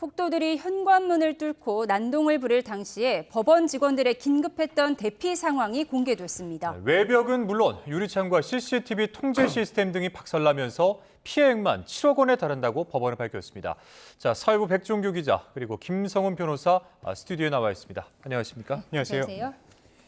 폭도들이 현관문을 뚫고 난동을 부릴 당시에 법원 직원들의 긴급했던 대피 상황이 공개됐습니다. 외벽은 물론 유리창과 CCTV 통제 시스템 등이 박살나면서 피해액만 7억 원에 달한다고 법원은 밝혔습니다. 자, 사회부 백종규 기자 그리고 김성훈 변호사 스튜디오에 나와 있습니다. 안녕하십니까? 안녕하세요.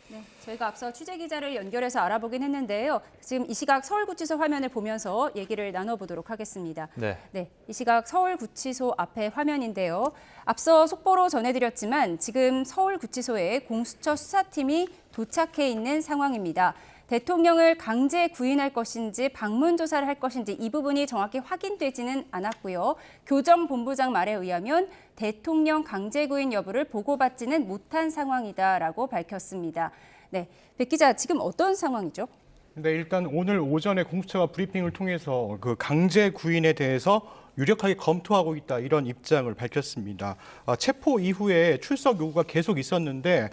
네, 저희가 앞서 취재 기자를 연결해서 알아보긴 했는데요. 지금 이 시각 서울구치소 화면을 보면서 얘기를 나눠보도록 하겠습니다. 네, 이 시각 서울구치소 앞의 화면인데요. 앞서 속보로 전해드렸지만 지금 서울구치소에 공수처 수사팀이 도착해 있는 상황입니다. 대통령을 강제 구인할 것인지 방문 조사를 할 것인지 이 부분이 정확히 확인되지는 않았고요. 교정본부장 말에 의하면 대통령 강제 구인 여부를 보고받지는 못한 상황이다라고 밝혔습니다. 네, 백 기자, 지금 어떤 상황이죠? 네, 일단 오늘 오전에 공수처가 브리핑을 통해서 그 강제 구인에 대해서 유력하게 검토하고 있다 이런 입장을 밝혔습니다. 체포 이후에 출석 요구가 계속 있었는데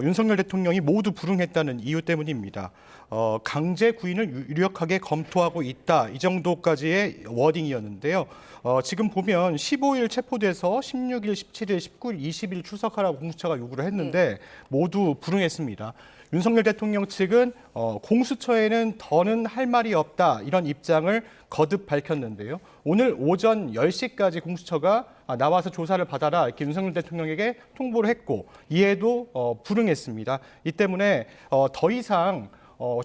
윤석열 대통령이 모두 불응했다는 이유 때문입니다. 강제 구인을 유력하게 검토하고 있다 이 정도까지의 워딩이었는데요. 지금 보면 15일 체포돼서 16일, 17일, 19일, 20일 출석하라고 공수처가 요구를 했는데 모두 불응했습니다. 윤석열 대통령 측은 공수처에는 더는 할 말이 없다 이런 입장을 거듭 밝혔는데요. 오늘 오전 10시까지 공수처가 나와서 조사를 받아라 이렇게 윤석열 대통령에게 통보를 했고 이에도 불응했습니다. 이 때문에 더 이상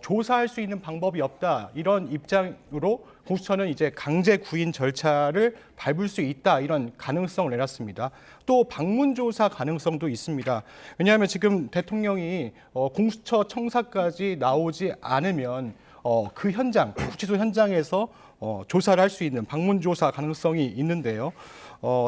조사할 수 있는 방법이 없다 이런 입장으로 공수처는 이제 강제 구인 절차를 밟을 수 있다 이런 가능성을 내놨습니다. 또 방문 조사 가능성도 있습니다. 왜냐하면 지금 대통령이 공수처 청사까지 나오지 않으면 그 현장, 구치소 현장에서 조사를 할 수 있는 방문 조사 가능성이 있는데요.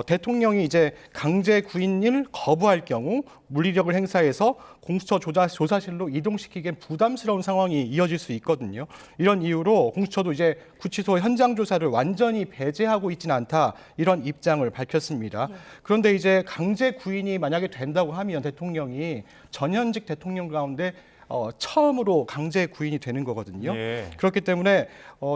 대통령이 이제 강제 구인을 거부할 경우 물리력을 행사해서 공수처 조사실로 이동시키기엔 부담스러운 상황이 이어질 수 있거든요. 이런 이유로 공수처도 이제 구치소 현장 조사를 완전히 배제하고 있지는 않다 이런 입장을 밝혔습니다. 그런데 이제 강제 구인이 만약에 된다고 하면 대통령이 전현직 대통령 가운데 처음으로 강제 구인이 되는 거거든요. 예. 그렇기 때문에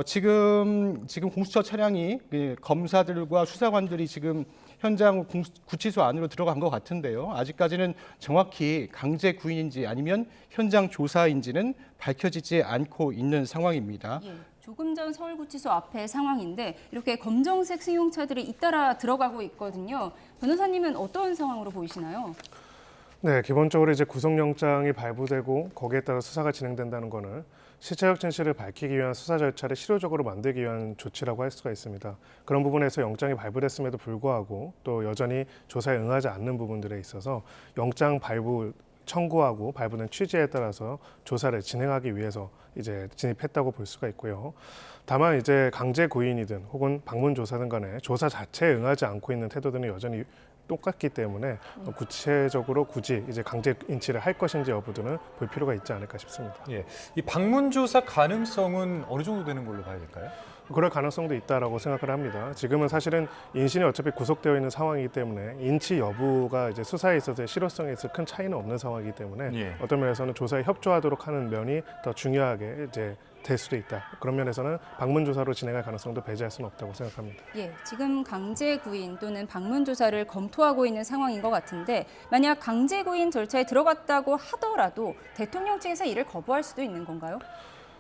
지금 공수처 차량이 검사들과 수사관들이 지금 현장 구치소 안으로 들어간 것 같은데요. 아직까지는 정확히 강제 구인인지 아니면 현장 조사인지는 밝혀지지 않고 있는 상황입니다. 예, 조금 전 서울구치소 앞의 상황인데 이렇게 검정색 승용차들이 잇따라 들어가고 있거든요. 변호사님은 어떤 상황으로 보이시나요? 네, 기본적으로 이제 구속영장이 발부되고 거기에 따라 수사가 진행된다는 거는 실체적 진실을 밝히기 위한 수사 절차를 실효적으로 만들기 위한 조치라고 할 수가 있습니다. 그런 부분에서 영장이 발부됐음에도 불구하고 또 여전히 조사에 응하지 않는 부분들에 있어서 영장 발부 청구하고 발부된 취지에 따라서 조사를 진행하기 위해서 이제 진입했다고 볼 수가 있고요. 다만 이제 강제 구인이든 혹은 방문 조사든 간에 조사 자체에 응하지 않고 있는 태도들은 여전히 똑같기 때문에 구체적으로 굳이 이제 강제 인치를 할 것인지 여부들은 볼 필요가 있지 않을까 싶습니다. 예, 이 방문 조사 가능성은 어느 정도 되는 걸로 봐야 될까요? 그럴 가능성도 있다라고 생각을 합니다. 지금은 사실은 인신이 어차피 구속되어 있는 상황이기 때문에 인치 여부가 이제 수사에 있어서의 실효성에 있어 큰 차이는 없는 상황이기 때문에 예. 어떤 면에서는 조사에 협조하도록 하는 면이 더 중요하게 이제 될 수도 있다. 그런 면에서는 방문 조사로 진행할 가능성도 배제할 수는 없다고 생각합니다. 예, 지금 강제 구인 또는 방문 조사를 검토하고 있는 상황인 것 같은데 만약 강제 구인 절차에 들어갔다고 하더라도 대통령 측에서 이를 거부할 수도 있는 건가요?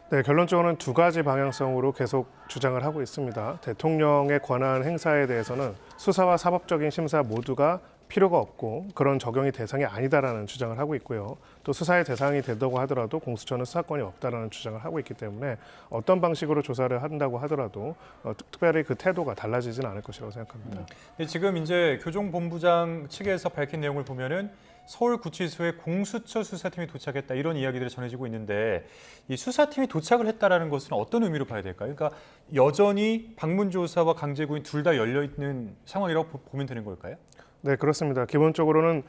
네, 결론적으로는 두 가지 방향성으로 계속 주장을 하고 있습니다. 대통령의 권한 행사에 대해서는 수사와 사법적인 심사 모두가 필요가 없고 그런 적용이 대상이 아니다라는 주장을 하고 있고요. 또 수사의 대상이 된다고 하더라도 공수처는 수사권이 없다라는 주장을 하고 있기 때문에 어떤 방식으로 조사를 한다고 하더라도 특별히 그 태도가 달라지지는 않을 것이라고 생각합니다. 지금 이제 교정본부장 측에서 밝힌 내용을 보면은 서울구치소에 공수처 수사팀이 도착했다 이런 이야기들이 전해지고 있는데 이 수사팀이 도착을 했다라는 것은 어떤 의미로 봐야 될까요? 그러니까 여전히 방문 조사와 강제 구인 둘 다 열려 있는 상황이라고 보면 되는 걸까요? 네, 그렇습니다. 기본적으로는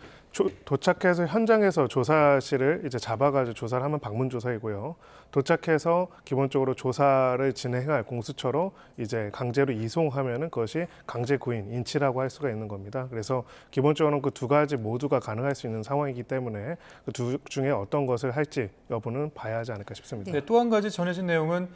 도착해서 현장에서 조사실을 이제 잡아가지고 조사를 하면 방문 조사이고요. 도착해서 기본적으로 조사를 진행할 공수처로 이제 강제로 이송하면은 그것이 강제 구인, 인치라고 할 수가 있는 겁니다. 그래서 기본적으로는 그 두 가지 모두가 가능할 수 있는 상황이기 때문에 그 두 중에 어떤 것을 할지 여부는 봐야 하지 않을까 싶습니다. 네, 또 한 가지 전해진 내용은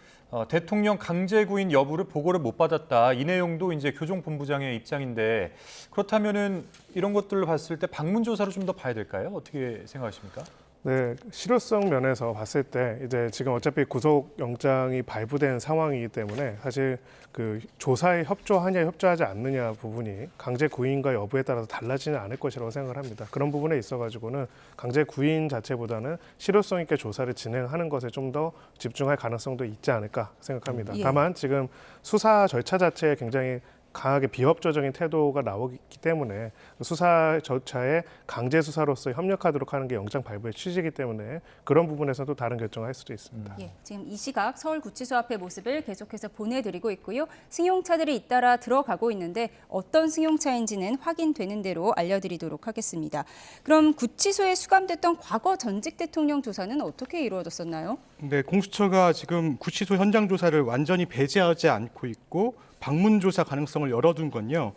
대통령 강제 구인 여부를 보고를 못 받았다. 이 내용도 이제 교정본부장의 입장인데 그렇다면은 이런 것들을 봤을 때 방문 조사를 좀 더 봐야 될까요? 어떻게 생각하십니까? 네, 실효성 면에서 봤을 때 이제 지금 어차피 구속 영장이 발부된 상황이기 때문에 사실 그 조사에 협조하냐 협조하지 않느냐 부분이 강제 구인과 여부에 따라서 달라지는 않을 것이라고 생각을 합니다. 그런 부분에 있어 가지고는 강제 구인 자체보다는 실효성 있게 조사를 진행하는 것에 좀 더 집중할 가능성도 있지 않을까 생각합니다. 예. 다만 지금 수사 절차 자체에 굉장히 강하게 비협조적인 태도가 나오기 때문에 수사 절차에 강제 수사로서 협력하도록 하는 게 영장 발부의 취지이기 때문에 그런 부분에서도 다른 결정을 할 수도 있습니다. 예, 지금 이 시각 서울구치소 앞의 모습을 계속해서 보내드리고 있고요. 승용차들이 잇따라 들어가고 있는데 어떤 승용차인지는 확인되는 대로 알려드리도록 하겠습니다. 그럼 구치소에 수감됐던 과거 전직 대통령 조사는 어떻게 이루어졌었나요? 네, 공수처가 지금 구치소 현장 조사를 완전히 배제하지 않고 있고 방문 조사 가능성을 열어둔 건요.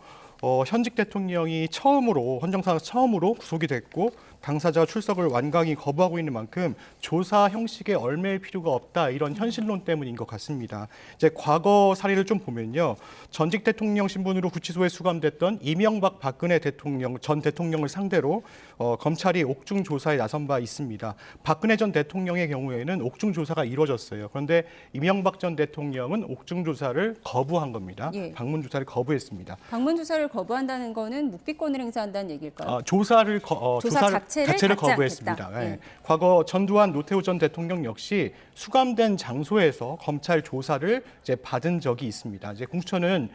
현직 대통령이 헌정사상 처음으로 구속이 됐고 당사자가 출석을 완강히 거부하고 있는 만큼 조사 형식에 얽매일 필요가 없다 이런 현실론 때문인 것 같습니다. 이제 과거 사례를 좀 보면요, 전직 대통령 신분으로 구치소에 수감됐던 이명박 박근혜 전 대통령을 상대로 검찰이 옥중 조사에 나선 바 있습니다. 박근혜 전 대통령의 경우에는 옥중 조사가 이루어졌어요. 그런데 이명박 전 대통령은 옥중 조사를 거부한 겁니다. 예. 방문 조사를 거부했습니다. 방문 조사를 거부한다는 거는 묵비권을 행사한다는 얘기일까요? 조사를 자체를 받지 거부했습니다. 않겠다. 예. 예. 과거 전두환 노태우 전 대통령 역시 수감된 장소에서 검찰 조사를 이제 받은 적이 있습니다. 이제 공수처는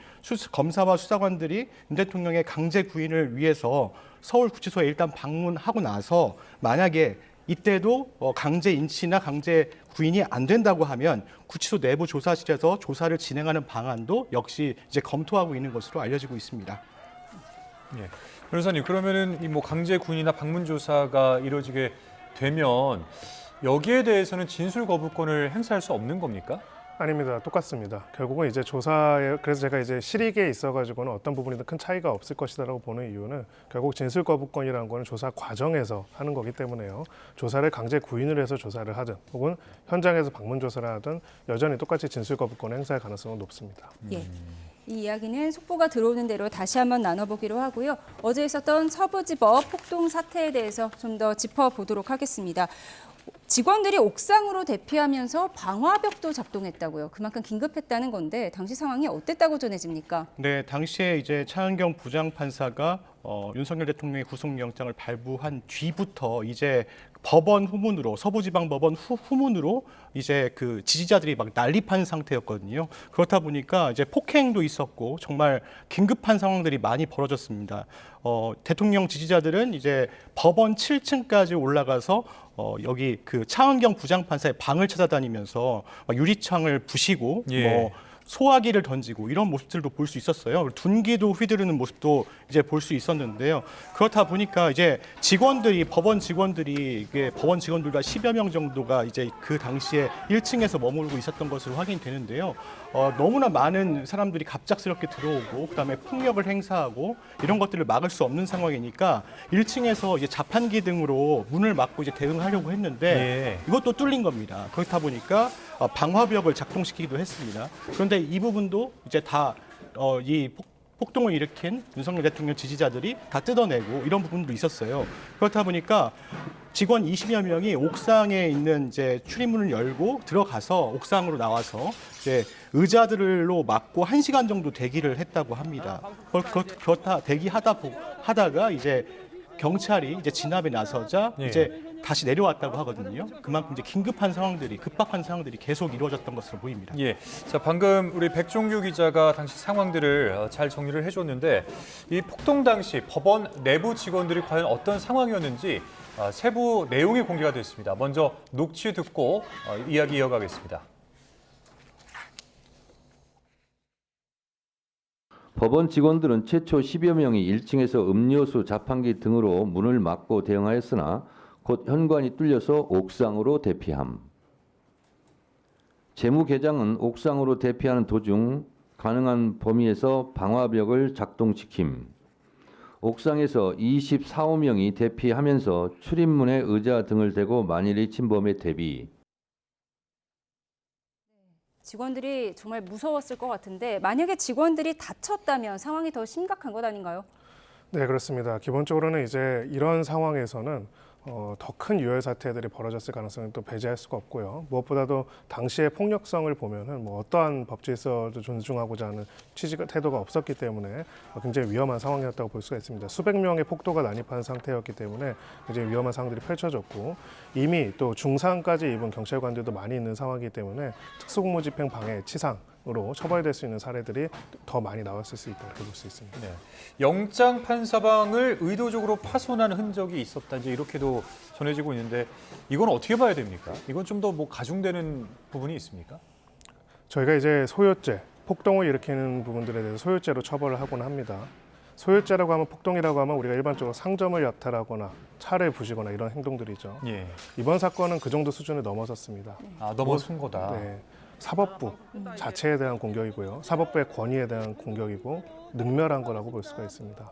검사와 수사관들이 윤 대통령의 강제 구인을 위해서 서울 구치소에 일단 방문하고 나서 만약에 이때도 강제 인치나 강제 구인이 안 된다고 하면 구치소 내부 조사실에서 조사를 진행하는 방안도 역시 이제 검토하고 있는 것으로 알려지고 있습니다. 예. 변호사님, 그러면은 이 뭐 강제 구인이나 방문 조사가 이루어지게 되면 여기에 대해서는 진술 거부권을 행사할 수 없는 겁니까? 아닙니다. 똑같습니다. 결국은 이제 조사에 그래서 제가 이제 실익에 있어가지고는 어떤 부분이든 큰 차이가 없을 것이다라고 보는 이유는 결국 진술 거부권이라는 거는 조사 과정에서 하는 거기 때문에요. 조사를 강제 구인을 해서 조사를 하든 혹은 현장에서 방문 조사를 하든 여전히 똑같이 진술 거부권을 행사할 가능성은 높습니다. 예. 이 이야기는 속보가 들어오는 대로 다시 한번 나눠보기로 하고요. 어제 있었던 서부지법 폭동 사태에 대해서 좀 더 짚어보도록 하겠습니다. 직원들이 옥상으로 대피하면서 방화벽도 작동했다고요. 그만큼 긴급했다는 건데 당시 상황이 어땠다고 전해집니까? 네, 당시에 이제 차은경 부장판사가 윤석열 대통령의 구속영장을 발부한 뒤부터 이제 법원 후문으로 서부지방법원 후문으로 이제 그 지지자들이 막 난립한 상태였거든요. 그렇다 보니까 이제 폭행도 있었고 정말 긴급한 상황들이 많이 벌어졌습니다. 대통령 지지자들은 이제 법원 7층까지 올라가서 여기 그 차은경 부장판사의 방을 찾아다니면서 막 유리창을 부시고 예. 소화기를 던지고 이런 모습들도 볼 수 있었어요. 둔기도 휘두르는 모습도 이제 볼 수 있었는데요. 그렇다 보니까 이제 법원 직원들과 10여 명 정도가 이제 그 당시에 1층에서 머물고 있었던 것으로 확인되는데요. 너무나 많은 사람들이 갑작스럽게 들어오고 그다음에 폭력을 행사하고 이런 것들을 막을 수 없는 상황이니까 1층에서 이제 자판기 등으로 문을 막고 이제 대응하려고 했는데 예. 이것도 뚫린 겁니다. 그렇다 보니까 방화벽을 작동시키기도 했습니다. 그런데 이 부분도 이제 다 이 폭동을 일으킨 윤석열 대통령 지지자들이 다 뜯어내고 이런 부분도 있었어요. 그렇다 보니까 직원 20여 명이 옥상에 있는 이제 출입문을 열고 들어가서 옥상으로 나와서 이제 의자들로 막고 1시간 정도 대기를 했다고 합니다. 그렇다 대기하다가 이제 경찰이 이제 진압에 나서자 예. 이제 다시 내려왔다고 하거든요. 그만큼 이제 급박한 상황들이 계속 이루어졌던 것으로 보입니다. 예. 자, 방금 우리 백종규 기자가 당시 상황들을 잘 정리를 해줬는데 이 폭동 당시 법원 내부 직원들이 과연 어떤 상황이었는지 세부 내용이 공개가 됐습니다. 먼저 녹취 듣고 이야기 이어가겠습니다. 법원 직원들은 최초 10여 명이 1층에서 음료수, 자판기 등으로 문을 막고 대응하였으나 곧 현관이 뚫려서 옥상으로 대피함. 재무계장은 옥상으로 대피하는 도중 가능한 범위에서 방화벽을 작동시킴. 옥상에서 24~25명이 대피하면서 출입문에 의자 등을 대고 만일의 침범에 대비. 직원들이 정말 무서웠을 것 같은데 만약에 직원들이 다쳤다면 상황이 더 심각한 것 아닌가요? 네, 그렇습니다. 기본적으로는 이제 이런 상황에서는 더 큰 유혈 사태들이 벌어졌을 가능성은 또 배제할 수가 없고요. 무엇보다도 당시의 폭력성을 보면은 뭐 어떠한 법 질서도 존중하고자 하는 취지가 태도가 없었기 때문에 굉장히 위험한 상황이었다고 볼 수가 있습니다. 수백 명의 폭도가 난입한 상태였기 때문에 굉장히 위험한 상황들이 펼쳐졌고 이미 또 중상까지 입은 경찰관들도 많이 있는 상황이기 때문에 특수공무집행 방해, 치상으로 처벌될 수 있는 사례들이 더 많이 나왔을 수 있다고 볼 수 있습니다. 네. 영장 판사방을 의도적으로 파손한 흔적이 있었다 이제 이렇게도 전해지고 있는데 이건 어떻게 봐야 됩니까? 이건 좀 더 뭐 가중되는 부분이 있습니까? 저희가 이제 소요죄, 폭동을 일으키는 부분들에 대해서 소요죄로 처벌을 하곤 합니다. 소요죄라고 하면 폭동이라고 하면 우리가 일반적으로 상점을 약탈하거나 차를 부시거나 이런 행동들이죠. 예. 이번 사건은 그 정도 수준을 넘어섰습니다. 아, 넘어선 거다. 네, 사법부 자체에 대한 공격이고요. 사법부의 권위에 대한 공격이고 능멸한 거라고 볼 수가 있습니다.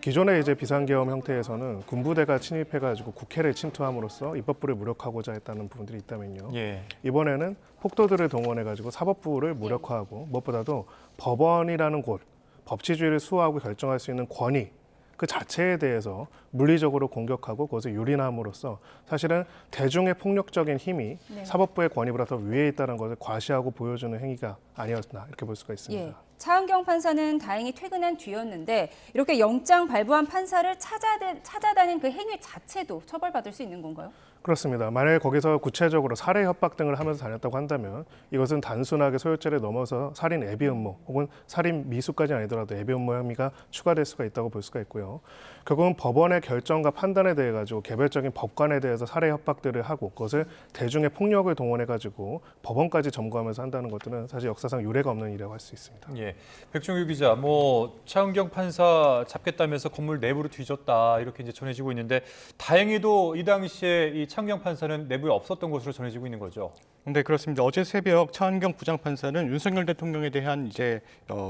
기존의 이제 비상계엄 형태에서는 군부대가 침입해가지고 국회를 침투함으로써 입법부를 무력화하고자 했다는 부분들이 있다면요. 예. 이번에는 폭도들을 동원해가지고 사법부를 무력화하고 무엇보다도 법원이라는 곳, 법치주의를 수호하고 결정할 수 있는 권위 그 자체에 대해서 물리적으로 공격하고 그것을 유린함으로써 사실은 대중의 폭력적인 힘이 네. 사법부의 권위보다 더 위에 있다는 것을 과시하고 보여주는 행위가 아니었나 이렇게 볼 수가 있습니다. 예. 차은경 판사는 다행히 퇴근한 뒤였는데 이렇게 영장 발부한 판사를 찾아다닌 그 행위 자체도 처벌받을 수 있는 건가요? 그렇습니다. 만약에 거기서 구체적으로 살해 협박 등을 하면서 다녔다고 한다면 이것은 단순하게 소요죄를 넘어서 살인 애비 음모 혹은 살인 미수까지 아니더라도 애비 음모 혐의가 추가될 수가 있다고 볼 수가 있고요. 결국은 법원의 결정과 판단에 대해 가지고 개별적인 법관에 대해서 살해 협박들을 하고 그것을 대중의 폭력을 동원해 가지고 법원까지 점거하면서 한다는 것들은 사실 역사상 유례가 없는 일이라고 할 수 있습니다. 예. 백종규 기자, 뭐 차은경 판사 잡겠다면서 건물 내부로 뒤졌다 이렇게 이제 전해지고 있는데 다행히도 이 당시에 이 차은경 판사는 내부에 없었던 것으로 전해지고 있는 거죠. 네, 그렇습니다. 어제 새벽 차은경 부장판사는 윤석열 대통령에 대한 이제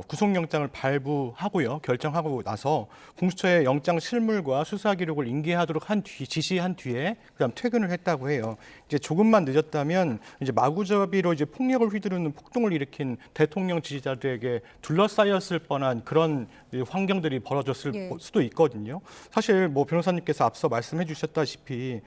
구속영장을 발부하고요, 결정하고 나서 공수처의 영장 실물과 수사 기록을 인계하도록 지시한 뒤에 그다음 퇴근을 했다고 해요. 이제 조금만 늦었다면 이제 마구잡이로 이제 폭력을 휘두르는 폭동을 일으킨 대통령 지지자들에게 둘러싸였을 뻔한 그런 환경들이 벌어졌을 예. 수도 있거든요. 사실 뭐 변호사님께서 앞서 말씀해주셨다시피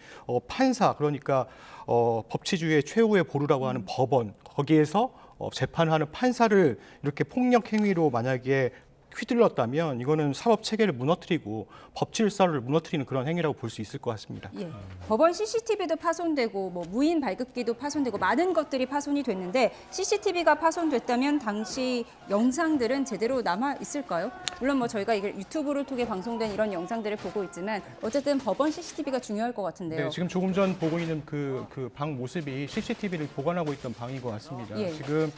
판사 그러니까 법치주의의 최후의 보루라고 하는 법원 거기에서 재판하는 판사를 이렇게 폭력 행위로 만약에 휘둘렀다면 이거는 사법 체계를 무너뜨리고 법 질서를 무너뜨리는 그런 행위라고 볼 수 있을 것 같습니다. 예. 법원 CCTV도 파손되고 뭐 무인 발급기도 파손되고 많은 것들이 파손이 됐는데 CCTV가 파손됐다면 당시 영상들은 제대로 남아 있을까요? 물론 뭐 저희가 이걸 유튜브를 통해 방송된 이런 영상들을 보고 있지만 어쨌든 법원 CCTV가 중요할 것 같은데요. 네, 지금 조금 전 보고 있는 그 방 모습이 CCTV를 보관하고 있던 방인 것 같습니다. 예. 지금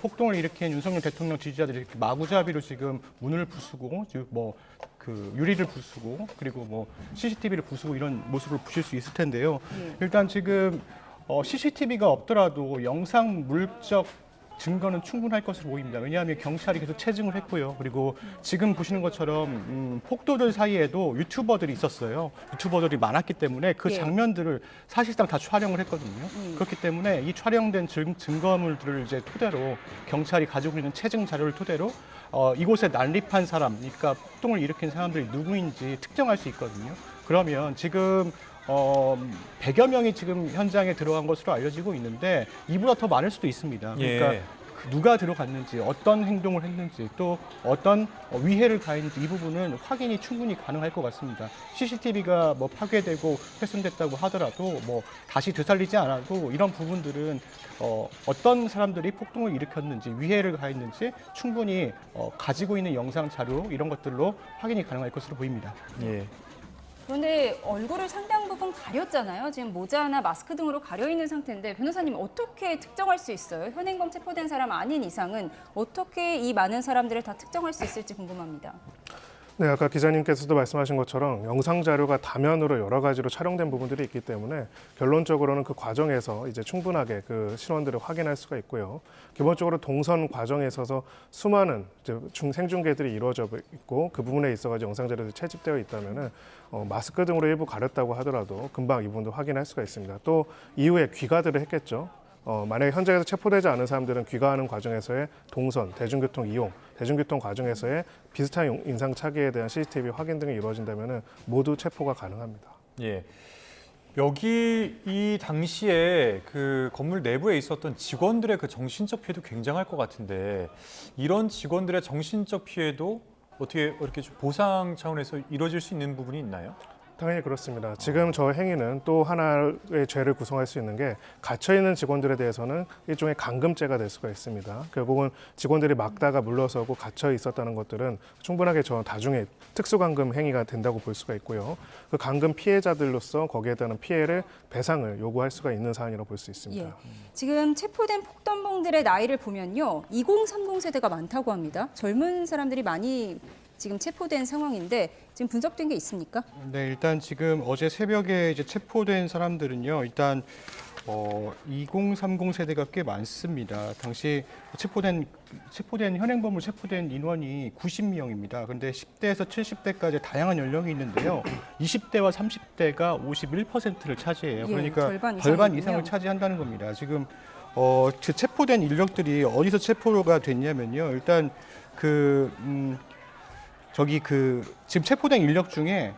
폭동을 일으킨 윤석열 대통령 지지자들이 이렇게 마구잡이로 지금 문을 부수고 그 유리를 부수고 그리고 뭐 CCTV를 부수고 이런 모습을 보실 수 있을 텐데요. 예. 일단 지금 CCTV가 없더라도 영상 물적 증거는 충분할 것으로 보입니다. 왜냐하면 경찰이 계속 체증을 했고요. 그리고 지금 보시는 것처럼 폭도들 사이에도 유튜버들이 있었어요. 유튜버들이 많았기 때문에 그 예. 장면들을 사실상 다 촬영을 했거든요. 그렇기 때문에 이 촬영된 증거물들을 이제 토대로 경찰이 가지고 있는 체증 자료를 토대로 이곳에 난립한 사람, 그러니까 폭동을 일으킨 사람들이 누구인지 특정할 수 있거든요. 그러면 지금 100여 명이 지금 현장에 들어간 것으로 알려지고 있는데 이보다 더 많을 수도 있습니다. 그러니까 예. 누가 들어갔는지, 어떤 행동을 했는지, 또 어떤 위해를 가했는지 이 부분은 확인이 충분히 가능할 것 같습니다. CCTV가 뭐 파괴되고 훼손됐다고 하더라도 뭐 다시 되살리지 않아도 이런 부분들은 어떤 사람들이 폭동을 일으켰는지, 위해를 가했는지 충분히 가지고 있는 영상 자료 이런 것들로 확인이 가능할 것으로 보입니다. 예. 그런데 얼굴을 상당 부분 가렸잖아요. 지금 모자나 마스크 등으로 가려 있는 상태인데 변호사님 어떻게 특정할 수 있어요? 현행범 체포된 사람 아닌 이상은 어떻게 이 많은 사람들을 다 특정할 수 있을지 궁금합니다. 네, 아까 기자님께서도 말씀하신 것처럼 영상 자료가 다면으로 여러 가지로 촬영된 부분들이 있기 때문에 결론적으로는 그 과정에서 이제 충분하게 그 신원들을 확인할 수가 있고요. 기본적으로 동선 과정에 있어서 수많은 이제 생중계들이 이루어져 있고 그 부분에 있어가지고 영상 자료들이 채집되어 있다면은 마스크 등으로 일부 가렸다고 하더라도 금방 이 부분도 확인할 수가 있습니다. 또 이후에 귀가들을 했겠죠. 만약에 현장에서 체포되지 않은 사람들은 귀가하는 과정에서의 동선, 대중교통 이용, 대중교통 과정에서의 비슷한 인상 차기에 대한 CCTV 확인 등이 이루어진다면 모두 체포가 가능합니다. 예. 여기 이 당시에 그 건물 내부에 있었던 직원들의 그 정신적 피해도 굉장할 것 같은데 이런 직원들의 정신적 피해도 어떻게 이렇게 좀 보상 차원에서 이루어질 수 있는 부분이 있나요? 당연히 그렇습니다. 지금 저 행위는 또 하나의 죄를 구성할 수 있는 게 갇혀있는 직원들에 대해서는 일종의 감금죄가 될 수가 있습니다. 결국은 직원들이 막다가 물러서고 갇혀 있었다는 것들은 충분하게 저 다중의 특수감금 행위가 된다고 볼 수가 있고요. 그 감금 피해자들로서 거기에 따른 피해를 배상을 요구할 수가 있는 사안이라고 볼 수 있습니다. 예. 지금 체포된 폭던봉들의 나이를 보면요. 2030 세대가 많다고 합니다. 젊은 사람들이 많이 지금 체포된 상황인데 지금 분석된 게 있습니까? 네, 일단 지금 어제 새벽에 이제 체포된 사람들은요, 일단 2030 세대가 꽤 많습니다. 당시 체포된 현행범으로 체포된 인원이 90명입니다. 그런데 10대에서 70대까지 다양한 연령이 있는데요. 20대와 30대가 51%를 차지해요. 예, 그러니까 절반 절반 이상이군요. 이상을 차지한다는 겁니다. 지금 그 체포된 인력들이 어디서 체포가 됐냐면요. 일단 지금 체포된 인력 중에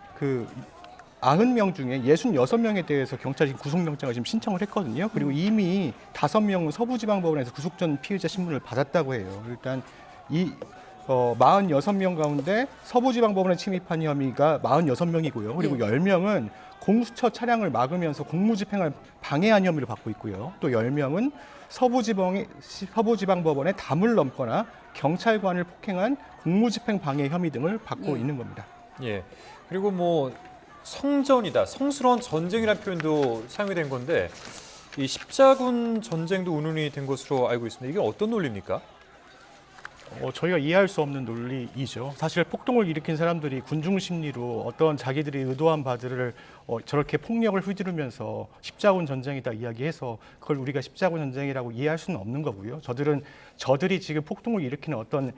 90명 중에 66명에 대해서 경찰이 지금 구속영장을 지금 신청을 했거든요. 그리고 이미 5명은 서부지방법원에서 구속 전 피의자 신문을 받았다고 해요. 일단 이 46명 가운데 서부지방법원에 침입한 혐의가 46명이고요. 그리고 10명은 공수처 차량을 막으면서 공무집행을 방해한 혐의를 받고 있고요. 또 10명은 서부지방법원에 담을 넘거나 경찰관을 폭행한 공무집행 방해 혐의 등을 받고 있는 겁니다. 예. 그리고 뭐 성전이다, 성스러운 전쟁이라는 표현도 사용이 된 건데 이 십자군 전쟁도 운운이 된 것으로 알고 있습니다. 이게 어떤 논리입니까? 저희가 이해할 수 없는 논리이죠. 사실 폭동을 일으킨 사람들이 군중 심리로 어떤 자기들이 의도한 바들을 저렇게 폭력을 휘두르면서 십자군 전쟁이다 이야기해서 그걸 우리가 십자군 전쟁이라고 이해할 수는 없는 거고요. 저들이 지금 폭동을 일으키는 어떤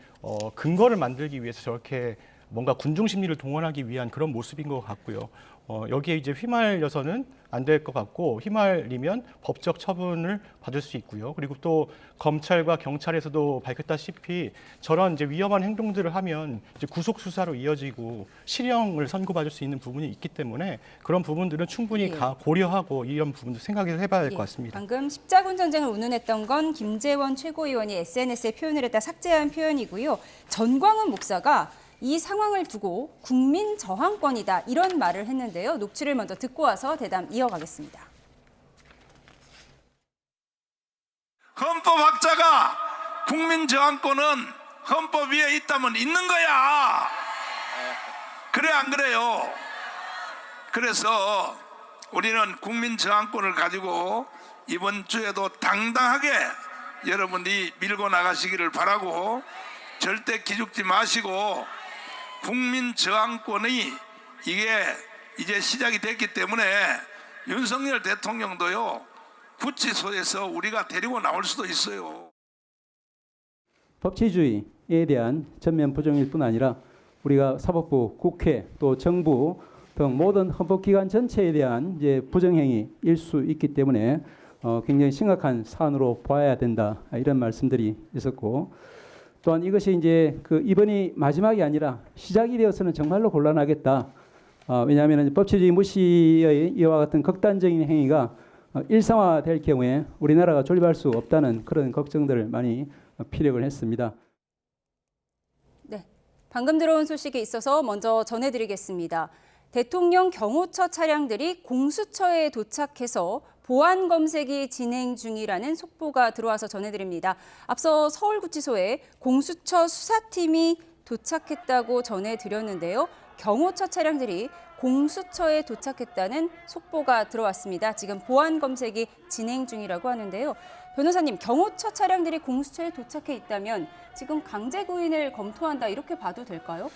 근거를 만들기 위해서 저렇게 뭔가 군중 심리를 동원하기 위한 그런 모습인 것 같고요. 여기에 이제 휘말려서는 안 될 것 같고 휘말리면 법적 처분을 받을 수 있고요. 그리고 또 검찰과 경찰에서도 밝혔다시피 저런 이제 위험한 행동들을 하면 이제 구속 수사로 이어지고 실형을 선고받을 수 있는 부분이 있기 때문에 그런 부분들은 충분히 고려하고 이런 부분도 생각을 해봐야 될 것 같습니다. 방금 십자군 전쟁을 운운했던 건 김재원 최고위원이 SNS에 표현을 했다 삭제한 표현이고요. 전광훈 목사가 이 상황을 두고 국민 저항권이다 이런 말을 했는데요. 녹취를 먼저 듣고 와서 대담 이어가겠습니다. 헌법학자가 국민 저항권은 헌법 위에 있다면 있는 거야. 그래 안 그래요? 그래서 우리는 국민 저항권을 가지고 이번 주에도 당당하게 여러분이 밀고 나가시기를 바라고 절대 기죽지 마시고 국민 저항권이 이게 이제 시작이 됐기 때문에 윤석열 대통령도요 구치소에서 우리가 데리고 나올 수도 있어요. 법치주의에 대한 전면 부정일 뿐 아니라 우리가 사법부, 국회 또 정부 등 모든 헌법기관 전체에 대한 이제 부정행위일 수 있기 때문에 굉장히 심각한 사안으로 봐야 된다 이런 말씀들이 있었고. 또한 이것이 이제 이번이 마지막이 아니라 시작이 되어서는 정말로 곤란하겠다. 왜냐하면 법치주의 무시의 이와 같은 극단적인 행위가 일상화될 경우에 우리나라가 존립할 수 없다는 그런 걱정들을 많이 피력을 했습니다. 네, 방금 들어온 소식이 있어서 먼저 전해드리겠습니다. 대통령 경호처 차량들이 공수처에 도착해서 보안 검색이 진행 중이라는 속보가 들어와서 전해드립니다. 앞서 서울구치소에 공수처 수사팀이 도착했다고 전해드렸는데요. 경호처 차량들이 공수처에 도착했다는 속보가 들어왔습니다. 지금 보안 검색이 진행 중이라고 하는데요. 변호사님, 경호처 차량들이 공수처에 도착해 있다면 지금 강제 구인을 검토한다 이렇게 봐도 될까요?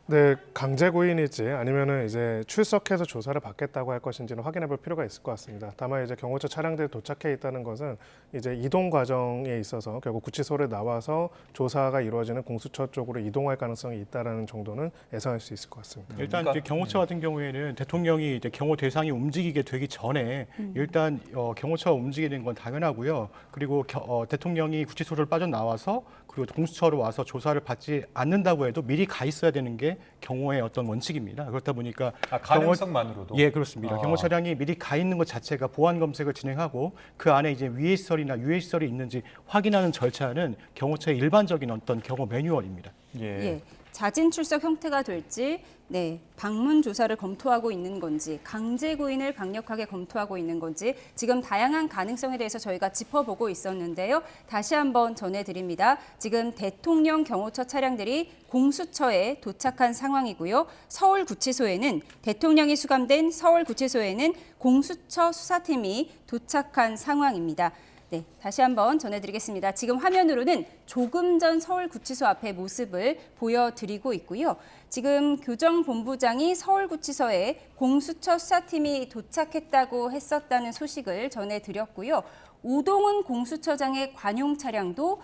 네, 강제 구인일지 아니면은 이제 출석해서 조사를 받겠다고 할 것인지는 확인해 볼 필요가 있을 것 같습니다. 다만 이제 경호처 차량들이 도착해 있다는 것은 이제 이동 과정에 있어서 결국 구치소를 나와서 조사가 이루어지는 공수처 쪽으로 이동할 가능성이 있다라는 정도는 예상할 수 있을 것 같습니다. 일단 그러니까, 이제 경호처 같은 경우에는 대통령이 이제 경호 대상이 움직이게 되기 전에 일단 경호처가 움직이는 건 당연하고요. 그리고 대통령이 구치소를 빠져나와서 그리고 공수처로 와서 조사를 받지 않는다고 해도 미리 가 있어야 되는 게 경호의 어떤 원칙입니다. 그렇다 보니까 가능성만으로도. 예, 그렇습니다. 경호 차량이 미리 가 있는 것 자체가 보안 검색을 진행하고 그 안에 이제 위해 시설이나 유해 시설이 있는지 확인하는 절차는 경호처의 일반적인 어떤 경호 매뉴얼입니다. 예, 자진 출석 형태가 될지, 네, 방문 조사를 검토하고 있는 건지, 강제 구인을 강력하게 검토하고 있는 건지 지금 다양한 가능성에 대해서 저희가 짚어보고 있었는데요. 다시 한번 전해드립니다. 지금 대통령 경호처 차량들이 공수처에 도착한 상황이고요. 서울구치소에는 대통령이 수감된 서울구치소에는 공수처 수사팀이 도착한 상황입니다. 네, 다시 한번 전해드리겠습니다. 지금 화면으로는 조금 전 서울구치소 앞의 모습을 보여드리고 있고요. 지금 교정본부장이 서울구치소에 공수처 수사팀이 도착했다고 했었다는 소식을 전해드렸고요. 우동훈 공수처장의 관용 차량도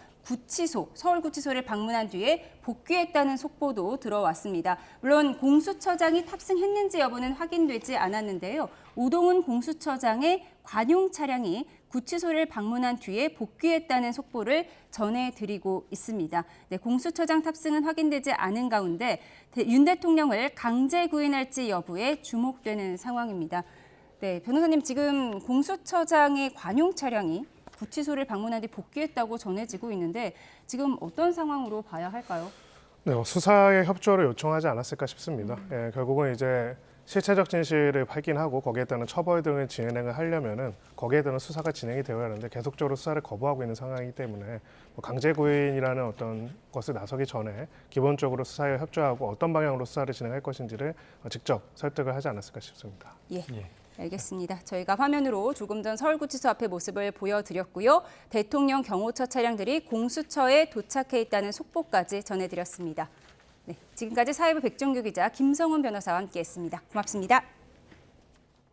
서울구치소를 방문한 뒤에 복귀했다는 속보도 들어왔습니다. 물론 공수처장이 탑승했는지 여부는 확인되지 않았는데요. 우동훈 공수처장의 관용 차량이 구치소를 방문한 뒤에 복귀했다는 속보를 전해드리고 있습니다. 네, 공수처장 탑승은 확인되지 않은 가운데 윤 대통령을 강제 구인할지 여부에 주목되는 상황입니다. 네, 변호사님, 지금 공수처장의 관용 차량이 구치소를 방문한 뒤 복귀했다고 전해지고 있는데 지금 어떤 상황으로 봐야 할까요? 네, 수사에 협조를 요청하지 않았을까 싶습니다. 예, 결국은 이제 실체적 진실을 확인하고 거기에 따른 처벌 등을 진행을 하려면은 거기에 따른 수사가 진행이 되어야 하는데 계속적으로 수사를 거부하고 있는 상황이기 때문에 뭐 강제 구인이라는 어떤 것을 나서기 전에 기본적으로 수사에 협조하고 어떤 방향으로 수사를 진행할 것인지를 직접 설득을 하지 않았을까 싶습니다. 예. 알겠습니다. 저희가 화면으로 조금 전 서울구치소 앞의 모습을 보여드렸고요. 대통령 경호처 차량들이 공수처에 도착해 있다는 속보까지 전해드렸습니다. 네, 지금까지 사회부 백종규 기자, 김성훈 변호사와 함께했습니다. 고맙습니다.